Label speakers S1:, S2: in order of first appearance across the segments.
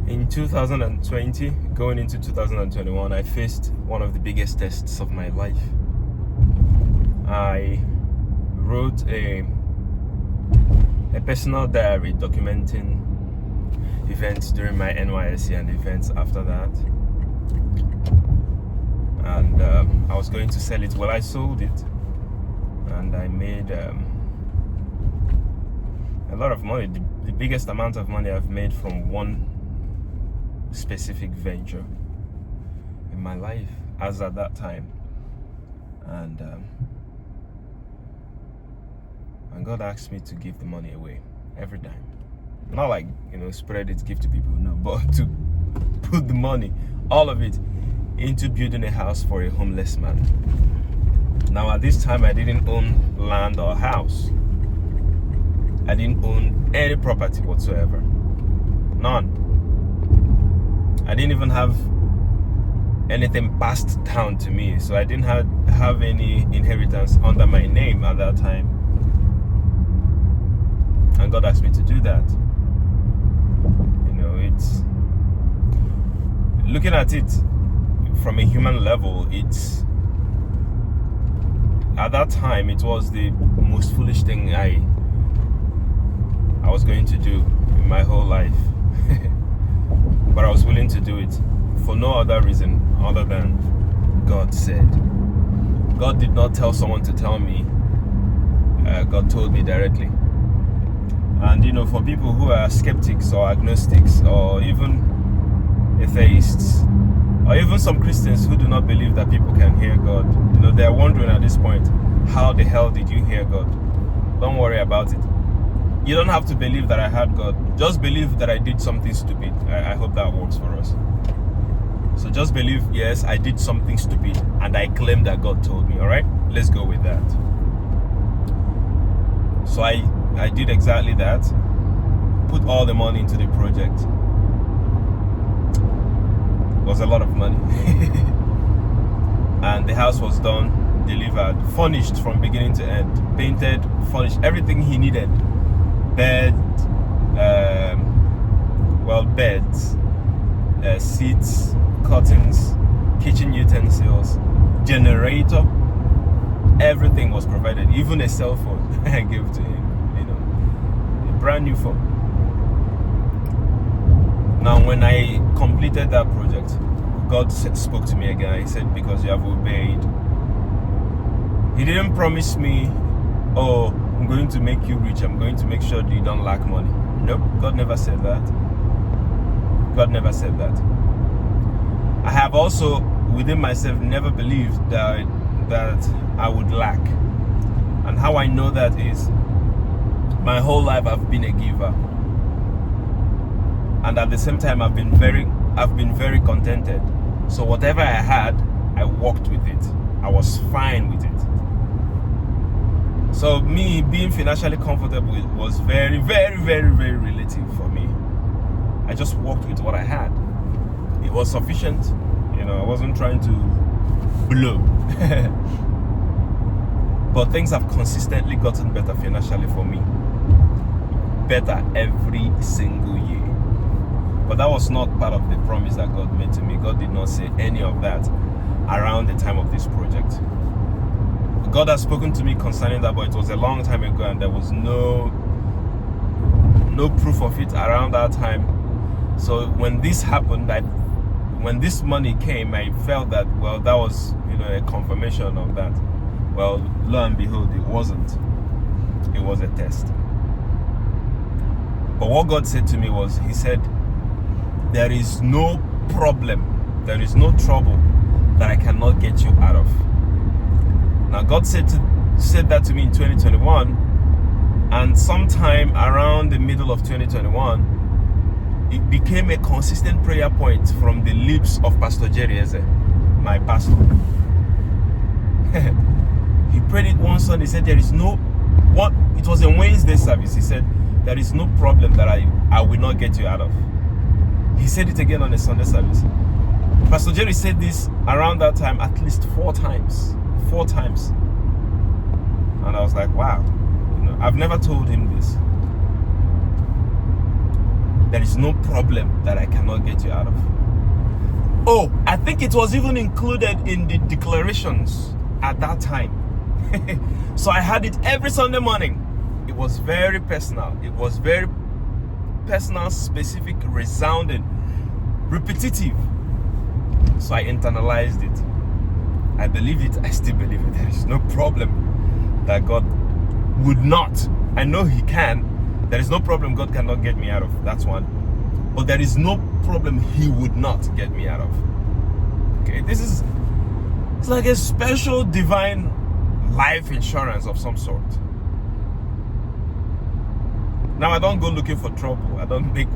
S1: In 2020, going into 2021, I faced one of the biggest tests of my life. I wrote a personal diary documenting events during my NYSC and events after that. And I was going to sell it. Well, I sold it, and I made a lot of money. The biggest amount of money I've made from one specific venture in my life as at that time. And God asked me to give the money away every time. Not like, spread it, give to people, no, but to put the money, all of it, into building a house for a homeless man. Now, at this time, I didn't own land or house. I didn't own any property whatsoever. None. I didn't even have anything passed down to me, so I didn't have any inheritance under my name at that time. And God asked me to do that. It's looking at it from a human level, it's at that time it was the most foolish thing I was going to do in my whole life. But I was willing to do it for no other reason other than God said. God did not tell someone to tell me. God told me directly. And for people who are skeptics or agnostics or even atheists, or even some Christians who do not believe that people can hear God, they're wondering at this point, how the hell did you hear God? Don't worry about it. You don't have to believe that I heard God. Just believe that I did something stupid. I hope that works for us. So just believe, yes, I did something stupid and I claim that God told me. All right, let's go with that. So I did exactly that. Put all the money into the project. It was a lot of money. And the house was done, delivered, furnished from beginning to end, painted, furnished, everything he needed. Beds, seats, curtains, kitchen utensils, generator, everything was provided. Even a cell phone I gave to him, a brand new phone. Now, when I completed that project, God spoke to me again. He said, because you have obeyed. He didn't promise me, oh, I'm going to make you rich. I'm going to make sure that you don't lack money. Nope, God never said that. God never said that. I have also, within myself, never believed that I would lack. And how I know that is, my whole life I've been a giver. And at the same time, I've been very contented. So whatever I had, I worked with it. I was fine with it. So me being financially comfortable was very, very, very, very relative for me. I just worked with what I had. It was sufficient. I wasn't trying to blow. But things have consistently gotten better financially for me. Better every single year. But that was not part of the promise that God made to me. God did not say any of that around the time of this project. God has spoken to me concerning that, but it was a long time ago, and there was no proof of it around that time. So when this happened, when this money came, I felt that, well, that was a confirmation of that. Well, lo and behold, it wasn't. It was a test. But what God said to me was, He said, there is no problem, there is no trouble that I cannot get you out of. Now, God said that to me in 2021, and sometime around the middle of 2021, it became a consistent prayer point from the lips of Pastor Jerry Eze, my pastor. He prayed it one Sunday. He said, it was a Wednesday service. He said, there is no problem that I will not get you out of. He said it again on a Sunday service. Pastor Jerry said this around that time at least 4 times. 4 times. And I was like, wow. I've never told him this. there is no problem that I cannot get you out of. Oh, I think it was even included in the declarations at that time. So I had it every Sunday morning. It was very personal. It was very personal, specific, resounding, repetitive. So I internalized it. I believe it. I still believe it. There is no problem that God would not. I know He can. There is no problem God cannot get me out of. That's one. But there is no problem He would not get me out of. Okay, it's like a special divine life insurance of some sort. Now I don't go looking for trouble. I don't make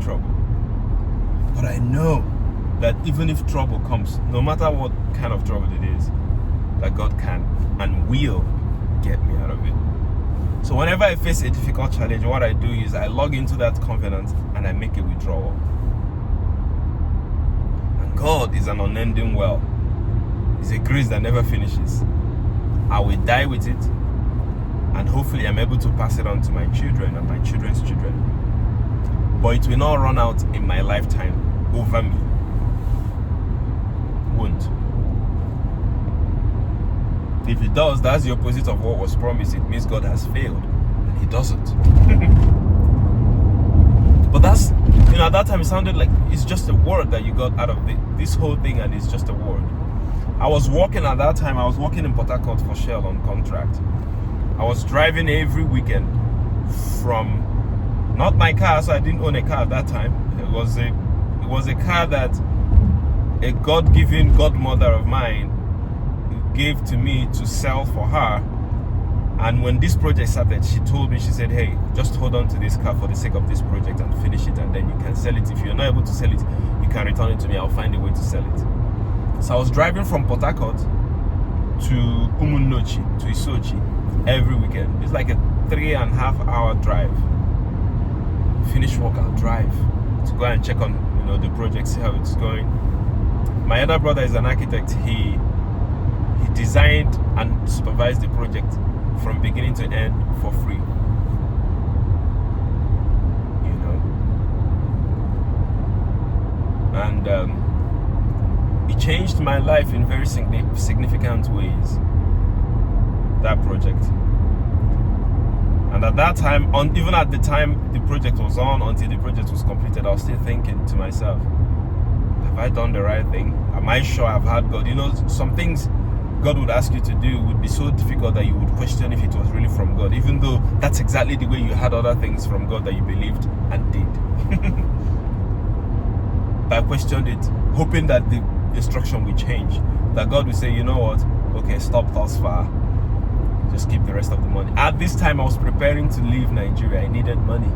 S1: trouble. But I know that even if trouble comes, no matter what kind of trouble it is, that God can and will get me out of it. So whenever I face a difficult challenge, what I do is I log into that covenant and I make a withdrawal. And God is an unending well. It's a grace that never finishes. I will die with it, and hopefully I'm able to pass it on to my children and my children's children. But it will not run out in my lifetime over me. Won't. If it does, that's the opposite of what was promised. It means God has failed, and He doesn't. But that's, at that time it sounded like it's just a word that you got out of this whole thing, and it's just a word. I was working at that time, I was working in Port Harcourt for Shell on contract. I was driving every weekend from, not my car, so I didn't own a car at that time. It was a car that a God-given godmother of mine gave to me to sell for her. And when this project started, she told me, she said, hey, just hold on to this car for the sake of this project and finish it, and then you can sell it. If you're not able to sell it, you can return it to me. I'll find a way to sell it. So I was driving from Port Harcourt to Umunnochi, to Isochi, every weekend. It's like a 3.5 hour drive. Finish work, I'll drive to go and check on the project, see how it's going. My other brother is an architect. He designed and supervised the project from beginning to end for free. And it changed my life in very significant ways, that project. And at that time, even at the time the project was on, until the project was completed, I was still thinking to myself, have I done the right thing? Am I sure I've had God? Some things God would ask you to do would be so difficult that you would question if it was really from God, even though that's exactly the way you had other things from God that you believed and did. But I questioned it, hoping that the instruction will change, that God will say, you know what, okay, stop thus far, just keep the rest of the money. At this time I was preparing to leave Nigeria. I needed money.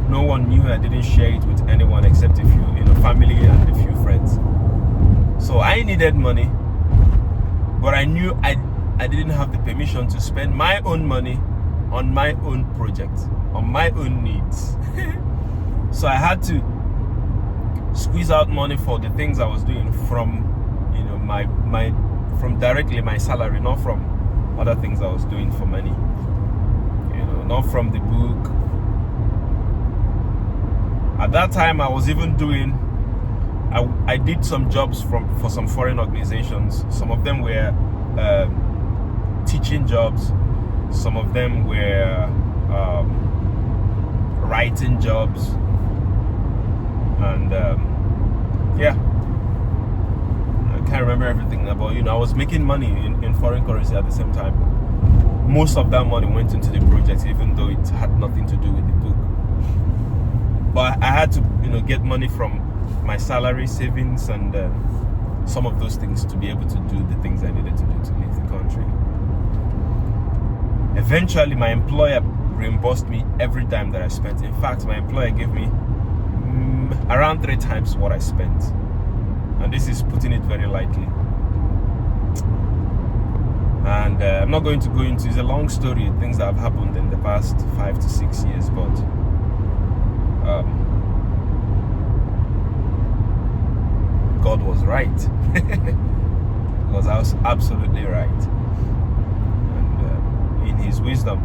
S1: No one knew. I didn't share it with anyone except a few, family and a few friends. So I needed money, but I knew I didn't have the permission to spend my own money on my own project, on my own needs. So I had to squeeze out money for the things I was doing from, from directly my salary, not from other things I was doing for money. Not from the book. At that time, I was even doing, I did some jobs for some foreign organizations. Some of them were teaching jobs. Some of them were writing jobs. And yeah, I can't remember everything, but I was making money in foreign currency at the same time. Most of that money went into the project, even though it had nothing to do with the book. But I had to, get money from my salary, savings, and some of those things to be able to do the things I needed to do to leave the country. Eventually, my employer reimbursed me every dime that I spent. In fact, my employer gave me around 3 times what I spent. And this is putting it very lightly. And I'm not going to go into, it's a long story, things that have happened in the past 5 to 6 years, but God was right. Because I was absolutely right. And in His wisdom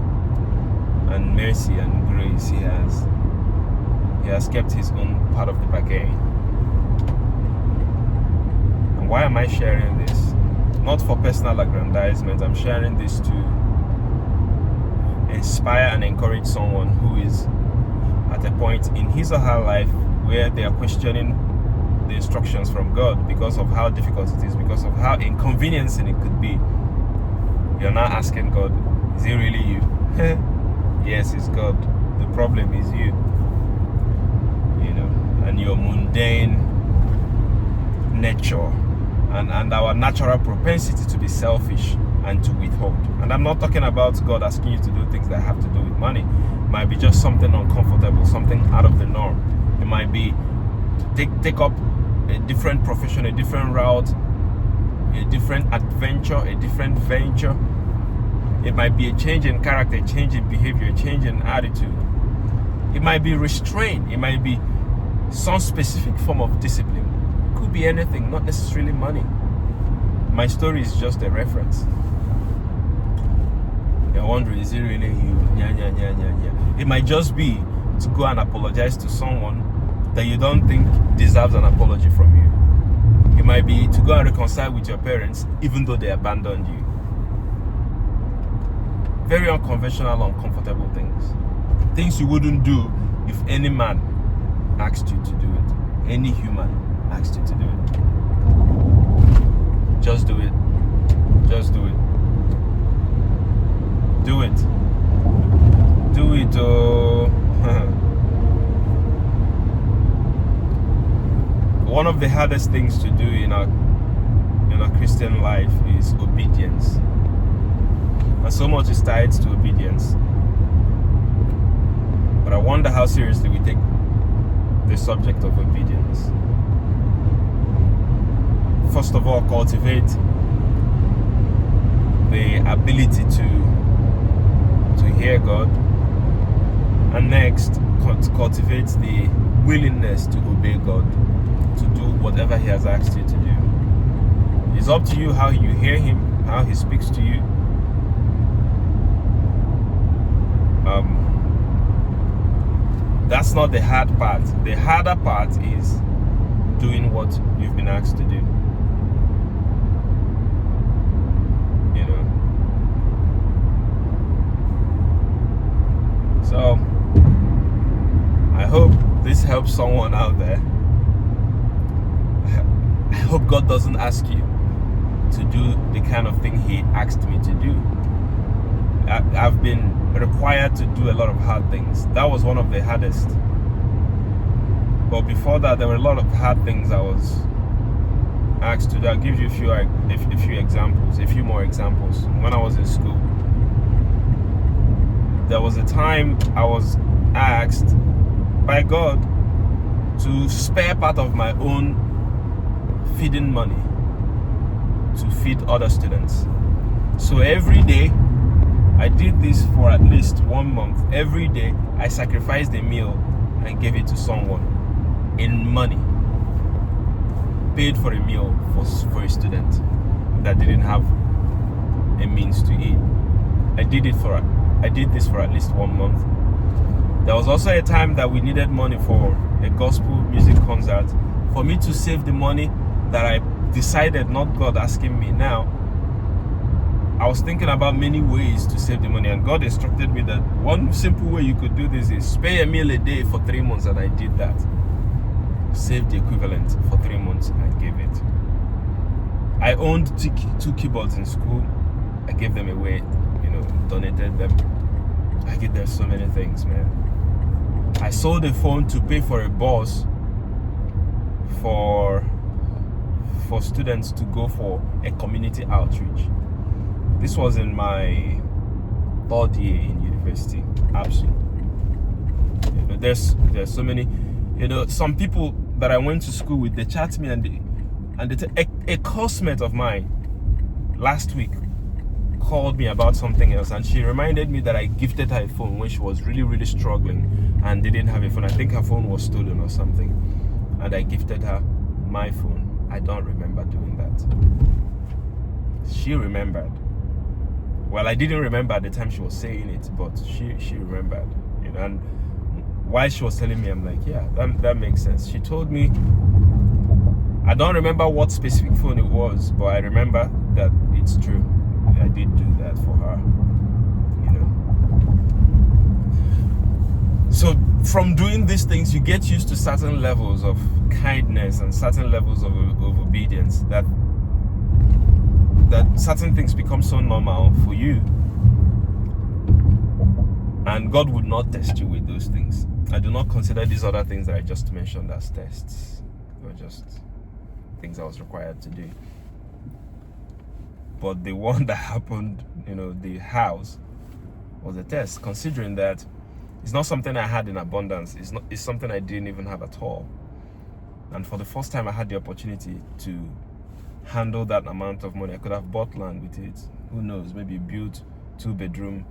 S1: and mercy and grace, He has he has kept his own part of the bargain. And why am I sharing this? Not for personal aggrandizement. I'm sharing this to inspire and encourage someone who is at a point in his or her life where they are questioning the instructions from God because of how difficult it is, because of how inconveniencing it could be. You're now asking God, is it really you? Yes, it's God. The problem is you. You know, and your mundane nature and our natural propensity to be selfish and to withhold. And I'm not talking about God asking you to do things that have to do with money. It might be just something uncomfortable, something out of the norm. It might be to take up a different profession, a different route, a different adventure, a different venture. It might be a change in character, a change in behavior, a change in attitude. It might be restraint. It might be some specific form of discipline. It could be anything, not necessarily money. My story is just a reference. You're wondering, is it really you? Yeah. It might just be to go and apologize to someone that you don't think deserves an apology from you. It might be to go and reconcile with your parents even though they abandoned you. Very unconventional, uncomfortable things. Things you wouldn't do if any man asked you to do it. Any human asked you to do it. Just do it. Just do it. Do it. Do it. Oh. One of the hardest things to do in our Christian life is obedience. And so much is tied to obedience. But I wonder how seriously we take the subject of obedience. First of all, cultivate the ability to hear God. And next, cultivate the willingness to obey God, to do whatever He has asked you to do. It's up to you how you hear Him, how He speaks to you. That's not the hard part. The harder part is doing what you've been asked to do. You know. So I hope this helps someone out there. I hope God doesn't ask you to do the kind of thing He asked me to do. I've been required to do a lot of hard things. That was one of the hardest. But before that, there were a lot of hard things I was asked to do. I'll give you a few examples, a few more examples. When I was in school, there was a time I was asked by God to spare part of my own feeding money to feed other students. So every day, I did this for at least 1 month. Every day, I sacrificed a meal and gave it to someone in money. Paid for a meal for a student that didn't have a means to eat. I did this for at least 1 month. There was also a time that we needed money for a gospel music concert. For me to save the money that I decided, not God asking me now, I was thinking about many ways to save the money, and God instructed me that one simple way you could do this is spare a meal a day for 3 months, and I did that. Saved the equivalent for 3 months and gave it. I owned 2 keyboards in school. I gave them away, donated them. I did there so many things, man. I sold a phone to pay for a bus for students to go for a community outreach. This was in my 3rd year in university. Absolutely. There's so many. Some people that I went to school with, they chat me and a classmate of mine last week called me about something else, and she reminded me that I gifted her a phone when she was really, really struggling and didn't have a phone. I think her phone was stolen or something, and I gifted her my phone. I don't remember doing that. She remembered. Well, I didn't remember at the time she was saying it, but she remembered. And while she was telling me, I'm like, yeah, that makes sense. She told me, I don't remember what specific phone it was, but I remember that it's true. I did do that for her, you know. So from doing these things, you get used to certain levels of kindness and certain levels of obedience, that certain things become so normal for you, and God would not test you with those things. I do not consider these other things that I just mentioned as tests. They were just things I was required to do. But the one that happened, you know, the house, was a test, considering that it's not something I had in abundance. It's something I didn't even have at all. And for the first time I had the opportunity to handle that amount of money. I could have bought land with it. Who knows? Maybe built 2-bedroom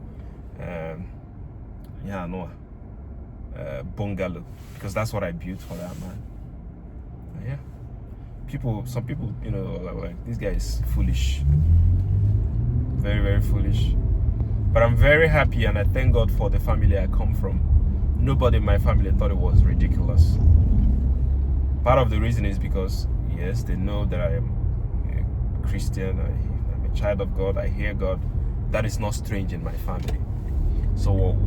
S1: bungalow, because that's what I built for that man. And yeah. Some people, you know, like, this guy is foolish. Very, very foolish. But I'm very happy, and I thank God for the family I come from. Nobody in my family thought it was ridiculous. Part of the reason is because, yes, they know that I am a Christian, I'm a child of God, I hear God. That is not strange in my family. So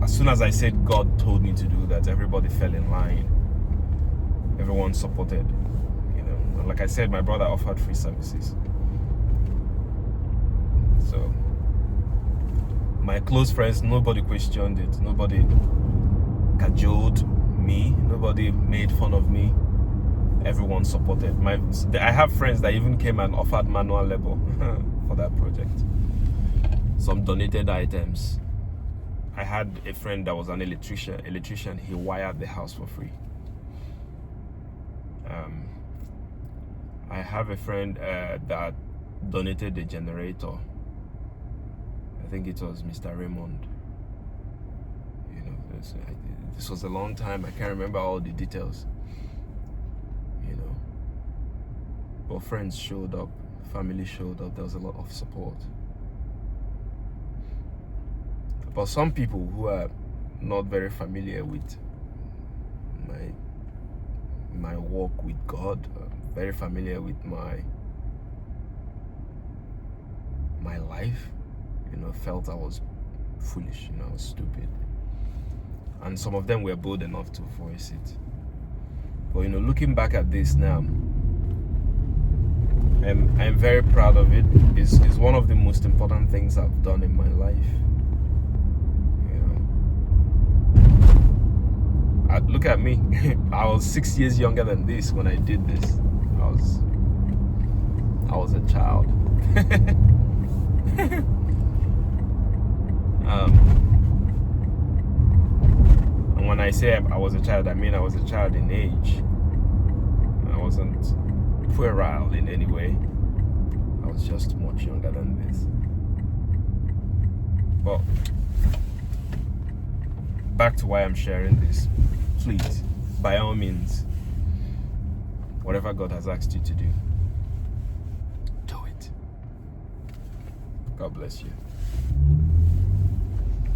S1: as soon as I said God told me to do that, everybody fell in line. Everyone supported. Like I said, my brother offered free services. So my close friends, nobody questioned it. Nobody cajoled me. Nobody made fun of me. Everyone supported. I have friends that even came and offered manual labor for that project. Some donated items. I had a friend that was an electrician. He wired the house for free. I have a friend that donated a generator. I think it was Mr. Raymond. You know, this was a long time. I can't remember all the details. You know, but friends showed up, family showed up. There was a lot of support. But some people who are not very familiar with my walk with God, very familiar with my life, you know, felt I was foolish, you know, I was stupid. And some of them were bold enough to voice it. But, you know, looking back at this now, I'm very proud of it. It's one of the most important things I've done in my life. Look at me. I was 6 years younger than this when I did this. I was a child. And when I say I was a child, I mean I was a child in age. I wasn't puerile in any way. I was just much younger than this. But back to why I'm sharing this. Please, by all means, whatever God has asked you to do, do it. God bless you.